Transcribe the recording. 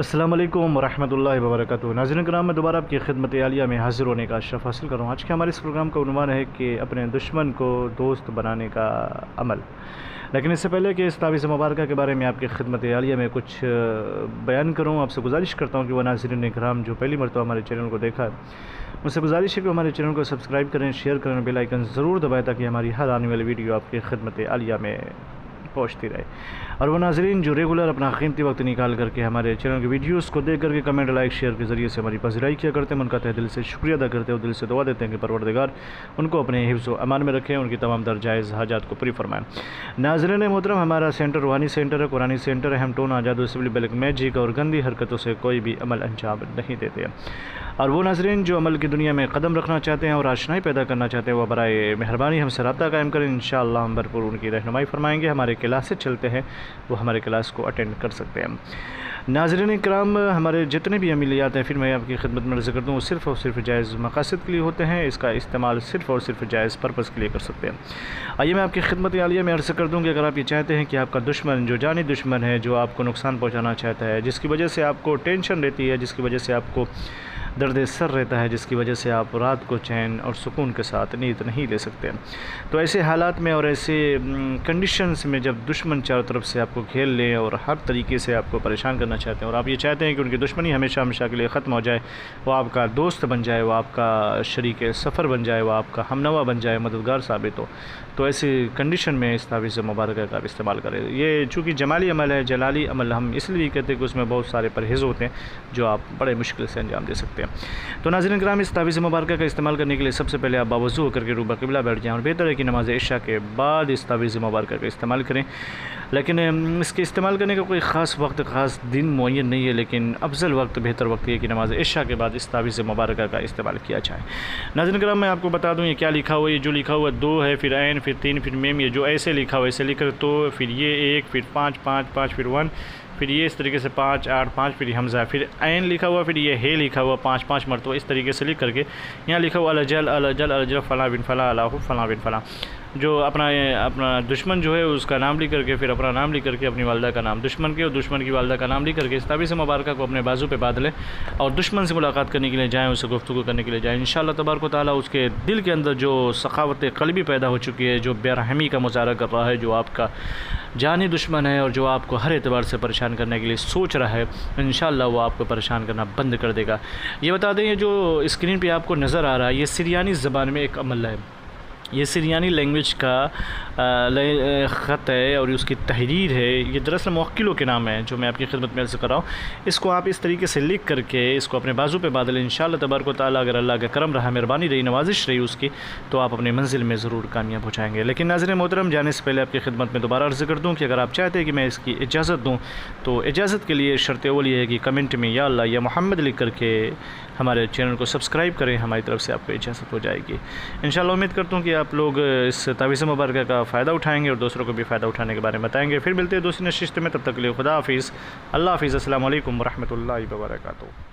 अस्सलाम वालेकुम रहमतुल्लाहि व बरकातुहू। नाज़रीन किराम, मैं दोबारा आपकी खिदमत आलिया में हाज़िर होने का अशरफ़ हासिल कर रहा हूँ। आज के हमारे इस प्रोग्राम का उन्वान है कि अपने दुश्मन को दोस्त बनाने का अमल। लेकिन इससे पहले कि इस तावीज़ मुबारक के बारे में आपकी खिदमत आलिया में कुछ बयान करूँ, आपसे गुजारिश करता हूँ कि वह नाज़रीन किराम जो पहली मरतबा हमारे चैनल को देखा है, मुझसे गुजारिश है कि हमारे चैनल को सब्सक्राइब करें, शेयर करें, बेल आइकन ज़रूर दबाएं ताकि हमारी हर आने वाली वीडियो आपकी खिदमत आलिया में पहुँचती रहे। और वो नाज़रीन जो रेगुलर अपना कीमती वक्त निकाल करके हमारे चैनल के वीडियोस को देख करके कमेंट, लाइक, शेयर के ज़रिए से हमारी पज़िराई किया करते हैं, उनका तहे दिल से शुक्रिया अदा करते हैं और दिल से दुआ देते हैं कि परवरदिगार उनको अपने हिफ्ज़ व अमान में रखें, उनकी तमाम दर जायज़ हाजात को पूरी फरमाएँ। नाज़रीन मोहतरम, हमारा सेंटर रूहानी सेंटर है, कुरानी सेंटर है। हम टोन आजाद सिविल ब्लैक मैजिक और गंदी हरकतों से कोई भी अमल अंजाम नहीं देते हैं। और वो नाज़रीन जो अमल की दुनिया में कदम रखना चाहते हैं और आशनाई पैदा करना चाहते हैं, वह बराए मेहरबानी हमसे रब्ता कायम करें। इंशाअल्लाह हम भरपूर उनकी रहनुमाई फरमाएँगे। हमारे क्लासेस चलते हैं, वो हमारे क्लास को अटेंड कर सकते हैं। नाज़रीन किराम, हमारे जितने भी अमलियात हैं, फिर मैं आपकी खिदमत में अर्ज़ करता हूँ, सिर्फ़ और सिर्फ जायज़ मकासद के लिए होते हैं। इसका इस्तेमाल सिर्फ़ और सिर्फ जायज़ पर्पज़ के लिए कर सकते हैं। आइए मैं आपकी खिदमत आलिया में अर्ज़ कर दूँ कि अगर आप ये चाहते हैं कि आपका दुश्मन जो जानी दुश्मन है, जो आपको नुकसान पहुँचाना चाहता है, जिसकी वजह से आपको टेंशन रहती है, जिसकी वजह से आपको दर्द सर रहता है, जिसकी वजह से आप रात को चैन और सुकून के साथ नींद नहीं ले सकते, तो ऐसे हालात में और ऐसे कंडीशंस में जब दुश्मन चारों तरफ से आपको घेर लें और हर तरीके से आपको परेशान करना चाहते हैं और आप ये चाहते हैं कि उनकी दुश्मनी हमेशा हमेशा के लिए ख़त्म हो जाए, वो आपका दोस्त बन जाए, वो आपका शरीक सफ़र बन जाए, वो आपका हमनवा बन जाए, मददगार साबित हो, तो ऐसी कंडीशन में इस तावीज़ मुबारक का इस्तेमाल करें। ये चूँकि जमाली अमल है, जलाली अमल हम इसलिए कहते हैं कि उसमें बहुत सारे परहेज़ होते हैं जो आप बड़े मुश्किल से अंजाम दे सकते हैं। तो नाज़रीन किराम, इस तावीज़ मुबारक का इस्तेमाल करने के लिए सबसे पहले आप बावज़ू होकर के रूबा क़िबला बैठ जाएँ और बेहतर है कि नमाज़ इशा के बाद इस तावीज़ मुबारक का इस्तेमाल करें। लेकिन इसके इस्तेमाल करने का कोई ख़ास वक्त, ख़ास दिन मुअय्यन नहीं है, लेकिन अफजल वक्त, बेहतर वक्त ये कि नमाज़ इशा के बाद इस तावीज़ मुबारक का इस्तेमाल किया जाए। नाज़रीन किराम, मैं आपको बता दूँ ये क्या लिखा हुआ है। ये जो लिखा हुआ 2 है, फिर ऐन, फिर 3, फिर मेम, ये जो ऐसे लिखा हुआ है, ऐसे लिख कर तो फिर ये 1, फिर 5, 5, 5, फिर 1, फिर ये इस तरीके से 5, 8, 5, फिर हमज़ा, फिर ऐन लिखा हुआ, फिर ये हे लिखा हुआ 5, 5 मरतबा इस तरीके से लिख करके यहाँ लिखा हुआ अलजल अलजल अलजल फ़ला बिन फ़ला अलाहु फ़ला बिन फ़ला। जो अपना दुश्मन जो है उसका नाम लिख करके, फिर अपना नाम लिख करके, अपनी वालदा का नाम दुश्मन के और दुश्मन की वालदा का नाम लिख करके इस तावीज़ मुबारक को अपने बाजू पे बांध लें और दुश्मन से मुलाकात करने के लिए जाएँ, उससे गुफ्तगू करने के लिए जाएँ। इंशाअल्लाह तबारक व तआला उसके दिल के अंदर जो सखावत क़ल्बी पैदा हो चुकी है, जो बेरहमी का मुज़ाहरा कर रहा है, जो आपका जानी दुश्मन है और जो आपको हर एतबार से परेशान करने के लिए सोच रहा है, इंशाअल्लाह वो आपको परेशान करना बंद कर देगा। ये बता दें, ये जो स्क्रीन पे आपको नज़र आ रहा है, ये सिरियानी ज़बान में एक अमल है। ये सिरियानी लैंग्वेज का ख़त है और उसकी तहरीर है। ये दरअसल मुवक्किलों के नाम है जो मैं आपकी खिदमत में अर्ज़ कर रहा हूँ। इसको आप इस तरीके से लिख करके इसको अपने बाजू पे बांध लें। इंशाअल्लाह तबारक व तआला अगर अल्लाह का करम रहा, मेहरबानी रही, नवाजिश रही उसकी, तो आप अपनी मंजिल में ज़रूर कामयाब हो जाएंगे। लेकिन नाज़रीन मोहतरम, जाने से पहले आपकी खिदमत में दोबारा अर्ज़ कर दूँ कि अगर आप चाहते हैं कि मैं इसकी इजाज़त दूँ, तो इजाज़त के लिए शर्त अव्वल ये है कि कमेंट में या अल्लाह या मोहम्मद लिख करके हमारे चैनल को सब्सक्राइब करें। हमारी तरफ से आपको इजाज़त हो जाएगी। इंशाअल्लाह उम्मीद करता हूँ कि आप लोग इस तावीज़ मुबारक का फ़ायदा उठाएंगे और दूसरों को भी फ़ायदा उठाने के बारे में बताएंगे। फिर मिलते हैं दूसरी नशिस्त में, तब तक के लिए खुदा हाफिज़, अल्लाह हाफिज़, अस्सलामु अलैकुम व रहमतुल्लाहि व बरकातुहू।